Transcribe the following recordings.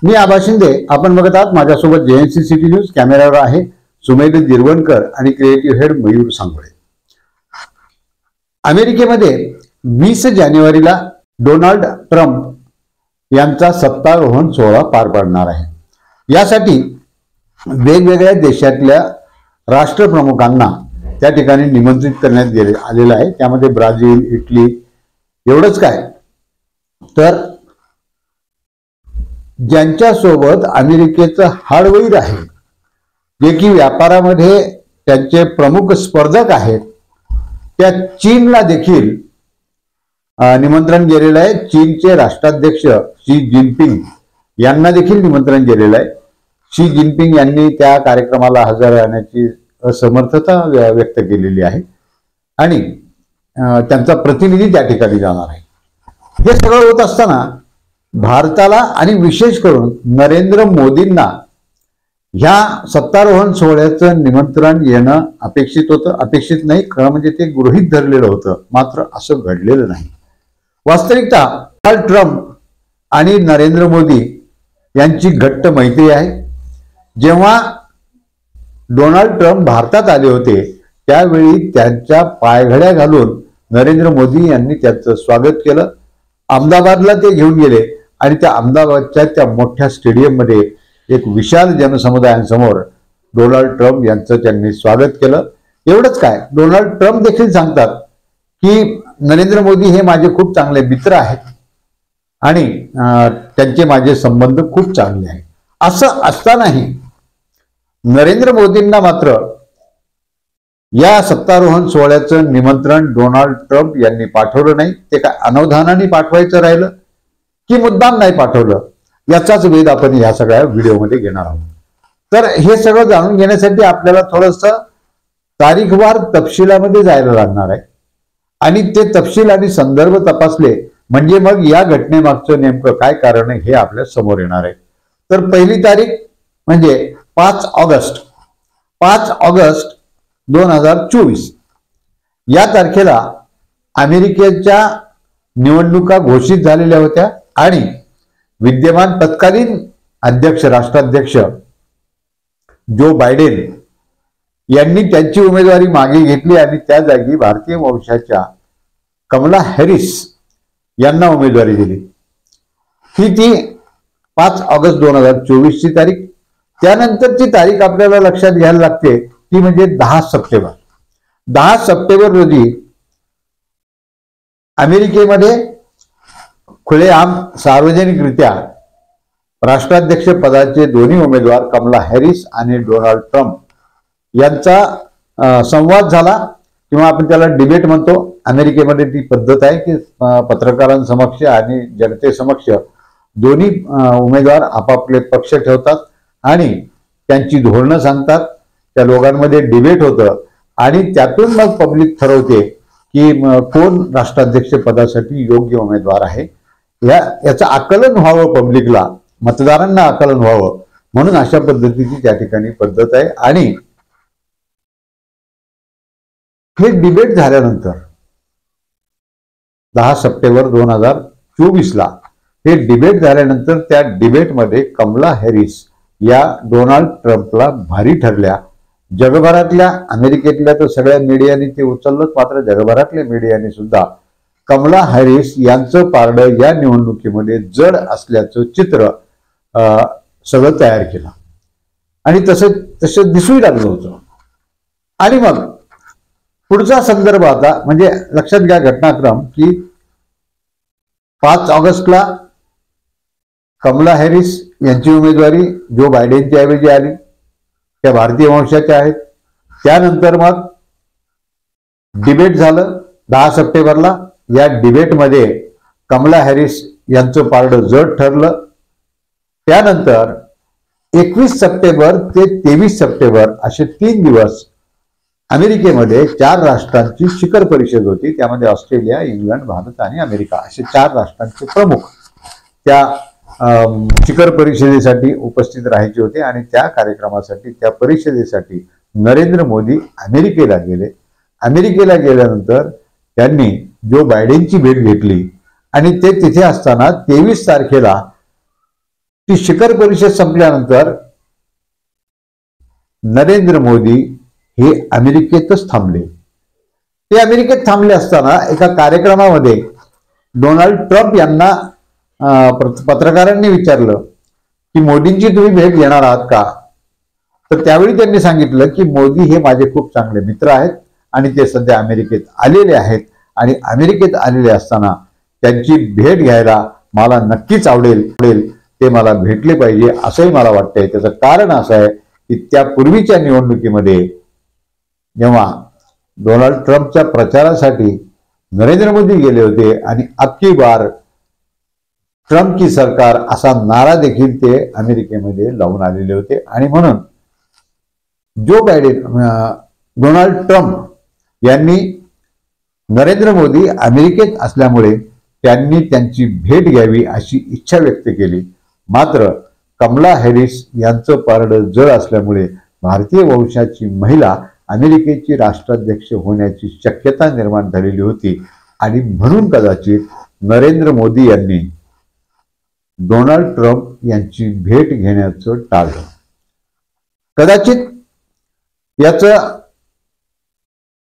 मी आबा शिंदे. आपण बघत आहात माझ्यासोबत जेएनसी सिटी न्यूज. कॅमेऱ्यावर आहे सुमेध जिरवणकर आणि क्रिएटिव्ह हेड मयूर सांगोळे. अमेरिकेमध्ये 20 जानेवारीला डोनाल्ड ट्रम्प यांचा सत्तारोहण सोहळा पार पडणार आहे. यासाठी वेगवेगळ्या देशातल्या राष्ट्रप्रमुखांना त्या ठिकाणी निमंत्रित करण्यात आलेलं आहे. त्यामध्ये ब्राझील, इटली, एवढंच काय तर ज्यांच्यासोबत अमेरिकेचं हाडवैर आहे, जे की व्यापारामध्ये त्यांचे प्रमुख स्पर्धक आहेत, त्या चीनला देखील निमंत्रण गेलेलं आहे. चीनचे राष्ट्राध्यक्ष शी जिनपिंग यांना देखील निमंत्रण गेलेलं आहे. शी जिनपिंग यांनी त्या कार्यक्रमाला हजर राहण्याची असमर्थता व्यक्त केलेली आहे आणि त्यांचा प्रतिनिधी त्या ठिकाणी जाणार आहे. हे सगळं होत असताना भारताला आणि विशेष करून नरेंद्र मोदींना ह्या सत्तारोहण सोहळ्याचं निमंत्रण येणं अपेक्षित होतं. अपेक्षित नाही, खरं म्हणजे ते गृहीत धरलेलं होतं. मात्र असं घडलेलं नाही. वास्तविकता डोनाल्ड ट्रम्प आणि नरेंद्र मोदी यांची घट्ट मैत्री आहे. जेव्हा डोनाल्ड ट्रम्प भारतात आले होते त्यावेळी त्यांच्या पायघड्या घालून नरेंद्र मोदी यांनी त्यांचं स्वागत केलं. अहमदाबादला ते घेऊन गेले आणि त्या अहमदाबादच्या त्या मोठ्या स्टेडियममध्ये एक विशाल जनसमुदायांसमोर डोनाल्ड ट्रम्प यांचं त्यांनी स्वागत केलं. एवढंच काय, डोनाल्ड ट्रम्प देखील सांगतात की नरेंद्र मोदी हे माझे खूप चांगले मित्र आहेत आणि त्यांचे माझे संबंध खूप चांगले आहेत. असं असतानाही नरेंद्र मोदींना मात्र या सत्तारोहण सोहळ्याचं निमंत्रण डोनाल्ड ट्रम्प यांनी पाठवलं नाही. ते काय अनवधानाने पाठवायचं राहिलं की मुद्दाम नाही पाठवलं, याचाच वेध आपण या सगळ्या व्हिडिओमध्ये घेणार आहोत. तर हे सगळं जाणून घेण्यासाठी आपल्याला थोडंसं तारीखवार तपशिलामध्ये जायला लागणार आहे आणि ते तपशील आणि संदर्भ तपासले म्हणजे मग या घटनेमागचं नेमकं काय कारण आहे हे आपल्या समोर येणार आहे. तर पहिली तारीख म्हणजे 5 ऑगस्ट 2024 या तारखेला अमेरिकेच्या निवडणुका घोषित झालेल्या होत्या आणि विद्यमान तत्कालीन राष्ट्राध्यक्ष जो बायडेन यांनी त्यांची उमेदवारी मागे घेतली आणि त्या जागी भारतीय वंशाच्या कमला हॅरिस यांना उमेदवारी दिली. ही ती 5 ऑगस्ट 2024 ची तारीख. त्यानंतरची तारीख आपल्याला लक्षात घ्यायला लागते ती म्हणजे 10 सप्टेंबर. 10 सप्टेंबर रोजी अमेरिकेमध्ये खुलेआम सार्वजनिकरित्या राष्ट्राध्यक्ष पदाचे दोन्ही उमेदवार कमला हॅरिस आणि डोनाल्ड ट्रम्प यांचा संवाद झाला किंवा आपण त्याला डिबेट म्हणतो. अमेरिकेमध्ये ती पद्धत आहे की पत्रकारांसमक्ष आणि जनतेसमक्ष दोन्ही उमेदवार आपापले पक्ष ठेवतात आणि त्यांची धोरणं सांगतात. त्या दोघांमध्ये डिबेट होतं आणि त्यातून मग पब्लिक ठरवते की कोण राष्ट्राध्यक्ष पदासाठी योग्य उमेदवार आहे. याचं आकलन व्हावं, पब्लिकला, मतदारांना आकलन व्हावं म्हणून अशा पद्धतीची त्या ठिकाणी पद्धत आहे. आणि हे डिबेट झाल्यानंतर 10 सप्टेंबर 2024 ला हे डिबेट झाल्यानंतर त्या डिबेटमध्ये कमला हॅरिस या डोनाल्ड ट्रम्पला भारी ठरल्या. जगभरातल्या, अमेरिकेतल्या तर सगळ्या मीडियाने ते उचललंच, मात्र जगभरातल्या मीडियाने सुद्धा कमला हॅरिस यांचं पारडं या निवडणुकीमध्ये जड असल्याचं चित्र सगळं तयार केलं आणि तसं दिसूही लागलं होतं. आणि मग पुढचा संदर्भ आता म्हणजे लक्षात घ्या घटनाक्रम की 5 ऑगस्टला कमला हॅरिस यांची उमेदवारी जो बायडेनच्या ऐवजी आली. त्या भारतीय वंशाच्या आहेत. त्यानंतर मग डिबेट झालं 10 सप्टेंबरला. या डिबेटमध्ये कमला हॅरिस यांचं पारडं जड ठरलं. त्यानंतर 21 सप्टेंबर ते 23 सप्टेंबर असे 3 दिवस अमेरिकेमध्ये 4 राष्ट्रांची शिखर परिषद होती. त्यामध्ये ऑस्ट्रेलिया, इंग्लंड, भारत आणि अमेरिका असे 4 राष्ट्रांचे प्रमुख त्या शिखर परिषदेसाठी उपस्थित राहायचे होते आणि त्या कार्यक्रमासाठी, त्या परिषदेसाठी नरेंद्र मोदी अमेरिकेला गेले. अमेरिकेला गेल्यानंतर त्यांनी जो बायडेनची भेट घेतली आणि ते तिथे असताना 23 तारखेला ती शिखर परिषद संपल्यानंतर नरेंद्र मोदी हे अमेरिकेतच थांबले. ते अमेरिकेत थांबले असताना एका कार्यक्रमामध्ये डोनाल्ड ट्रम्प यांना पत्रकारांनी विचारलं की मोदींची तुम्ही भेट घेणार आहात का? तर त्यावेळी त्यांनी सांगितलं की मोदी हे माझे खूप चांगले मित्र आहेत आणि ते सध्या अमेरिकेत आलेले आहेत आणि अमेरिकेत आलेले असताना त्यांची भेट घ्यायला मला नक्कीच आवडेल, ते मला भेटले पाहिजे असंही मला वाटतंय. त्याचं कारण असं आहे की त्यापूर्वीच्या निवडणुकीमध्ये जेव्हा डोनाल्ड ट्रम्पच्या प्रचारासाठी नरेंद्र मोदी गेले होते आणि अबकी बार ट्रम्प की सरकार असा नारा देखील ते अमेरिकेमध्ये लावून आलेले होते. आणि म्हणून डोनाल्ड ट्रम्प यांनी नरेंद्र मोदी अमेरिकेत असल्यामुळे त्यांनी त्यांची भेट घ्यावी अशी इच्छा व्यक्त केली. मात्र कमला हॅरिस यांचं पारडं जड असल्यामुळे भारतीय वंशाची महिला अमेरिकेची राष्ट्राध्यक्ष होण्याची शक्यता निर्माण झालेली होती आणि म्हणून कदाचित नरेंद्र मोदी यांनी डोनाल्ड ट्रम्प यांची भेट घेण्याचं टाळलं. कदाचित याचं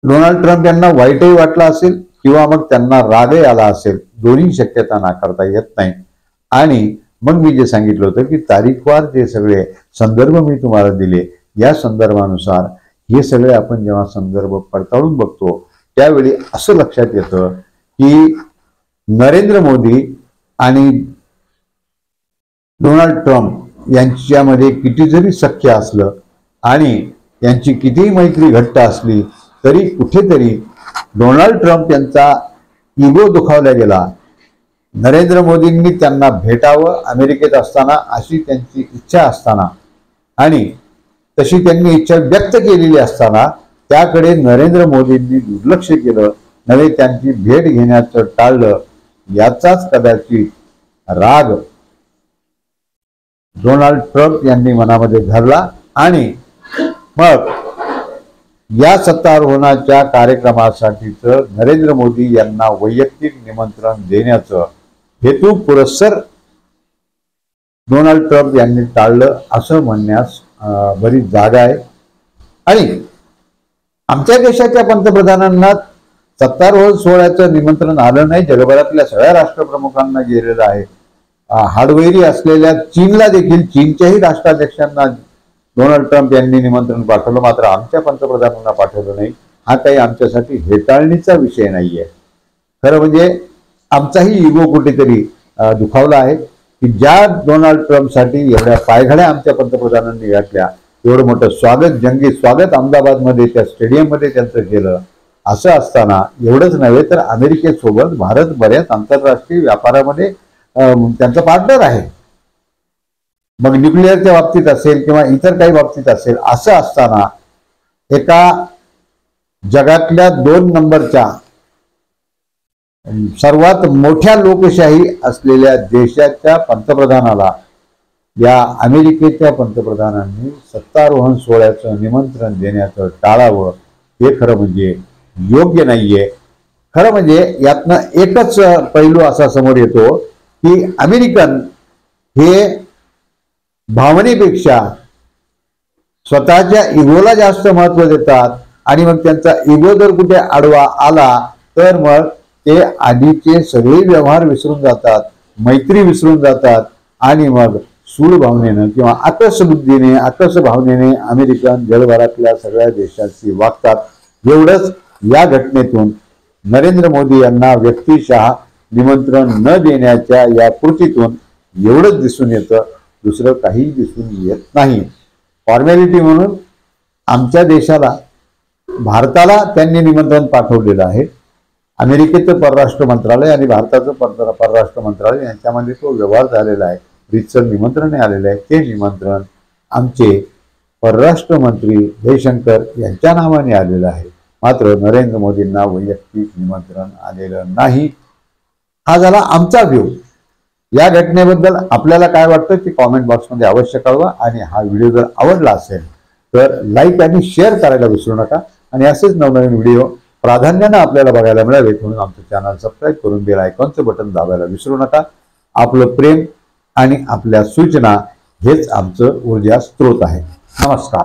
डोनाल्ड ट्रम्प यांना वाईटही वाटलं असेल किंवा मग त्यांना रागही आला असेल. दोन्ही शक्यता नाकारता येत नाही. आणि मग मी जे सांगितलं होतं की तारीखवार जे सगळे संदर्भ मी तुम्हाला दिले, या संदर्भानुसार हे सगळे आपण जेव्हा संदर्भ पडताळून बघतो त्यावेळी असं लक्षात येतं की नरेंद्र मोदी आणि डोनाल्ड ट्रम्प यांच्यामध्ये किती जरी सख्य असलं आणि यांची कितीही मैत्री घट्ट असली तरी कुठेतरी डोनाल्ड ट्रम्प यांचा इगो दुखावला गेला. नरेंद्र मोदींनी त्यांना भेटावं अमेरिकेत असताना अशी त्यांची इच्छा असताना आणि तशी त्यांनी इच्छा व्यक्त केलेली असताना त्याकडे नरेंद्र मोदींनी दुर्लक्ष केलं, नव्हे त्यांची भेट घेण्याचं टाळलं. याचाच कदाचित राग डोनाल्ड ट्रम्प यांनी मनामध्ये धरला आणि मग या सत्तारोहणाच्या कार्यक्रमासाठीच नरेंद्र मोदी यांना वैयक्तिक निमंत्रण देण्याचं हेतू पुरस्सर डोनाल्ड ट्रम्प यांनी टाळलं असं म्हणण्यास बरीच जागा आहे. आणि आमच्या देशाच्या पंतप्रधानांना सत्तारोहण सोहळ्याचं निमंत्रण आलं नाही. जगभरातल्या सगळ्या राष्ट्रप्रमुखांना गेलेलं आहे. हाडवैरी असलेल्या चीनला देखील चीनच्याही राष्ट्राध्यक्षांना डोनाल्ड ट्रम्प यांनी निमंत्रण पाठवलं, मात्र आमच्या पंतप्रधानांना पाठवलं नाही. हा काही आमच्यासाठी हेटाळणीचा विषय नाहीये. खरं म्हणजे आमचाही इगो कुठेतरी दुखावला आहे की ज्या डोनाल्ड ट्रम्पसाठी एवढ्या पायघड्या आमच्या पंतप्रधानांनी घातल्या, एवढं मोठं स्वागत, जंगी स्वागत अहमदाबादमध्ये त्या स्टेडियममध्ये त्यांचं केलं. असं असताना एवढंच नव्हे तर अमेरिकेसोबत भारत बऱ्याच आंतरराष्ट्रीय व्यापारामध्ये त्यांचं पार्टनर आहे. मग न्यूक्लिअरच्या बाबतीत असेल किंवा इतर काही बाबतीत असेल. असं असताना एका जगातल्या 2 नंबरच्या सर्वात मोठ्या लोकशाही असलेल्या देशाच्या पंतप्रधानाला या अमेरिकेच्या पंतप्रधानांनी सत्तारोहण सोहळ्याचं निमंत्रण देण्याचं टाळावं हे खरं म्हणजे योग्य नाहीये. खरं म्हणजे यातनं एकच पैलू असा समोर येतो की अमेरिकन हे भावनेपेक्षा स्वतःच्या इगोला जास्त महत्व देतात आणि मग त्यांचा इगो जर कुठे आडवा आला तर मग ते आधीचे सगळे व्यवहार विसरून जातात, मैत्री विसरून जातात आणि मग सूड भावनेनं किंवा आकस बुद्धीने, आकस भावनेने अमेरिकन जगभरातल्या सगळ्या देशांशी वागतात. एवढंच या घटनेतून नरेंद्र मोदी यांना व्यक्तिशः निमंत्रण न देण्याच्या या कृतीतून एवढंच दिसून येतं, दुसरं काही दिसून येत नाही. फॉर्मॅलिटी म्हणून आमच्या देशाला, भारताला त्यांनी निमंत्रण पाठवलेलं आहे. अमेरिकेचं परराष्ट्र मंत्रालय आणि भारताचं परराष्ट्र मंत्रालय यांच्यामध्ये तो व्यवहार झालेला आहे. रीतसर निमंत्रण आलेलं आहे. ते निमंत्रण आमचे परराष्ट्र मंत्री जयशंकर यांच्या नावाने आलेलं आहे. मात्र नरेंद्र मोदींना वैयक्तिक निमंत्रण आलेलं नाही. हा झाला आमचा व्ह्यू. या घटनेबद्दल आपल्याला काय वाटतं की कॉमेंट बॉक्समध्ये अवश्य कळवा. आणि हा व्हिडिओ जर आवडला असेल तर लाईक आणि शेअर करायला विसरू नका. आणि असेच नवनवीन व्हिडिओ प्राधान्यानं आपल्याला बघायला मिळावेत म्हणून आमचं चॅनल सबस्क्राईब करून बेल आयकॉनचं बटन दाबायला विसरू नका. आपलं प्रेम आणि आपल्या सूचना हेच आमचं ऊर्जा स्रोत आहे. नमस्कार.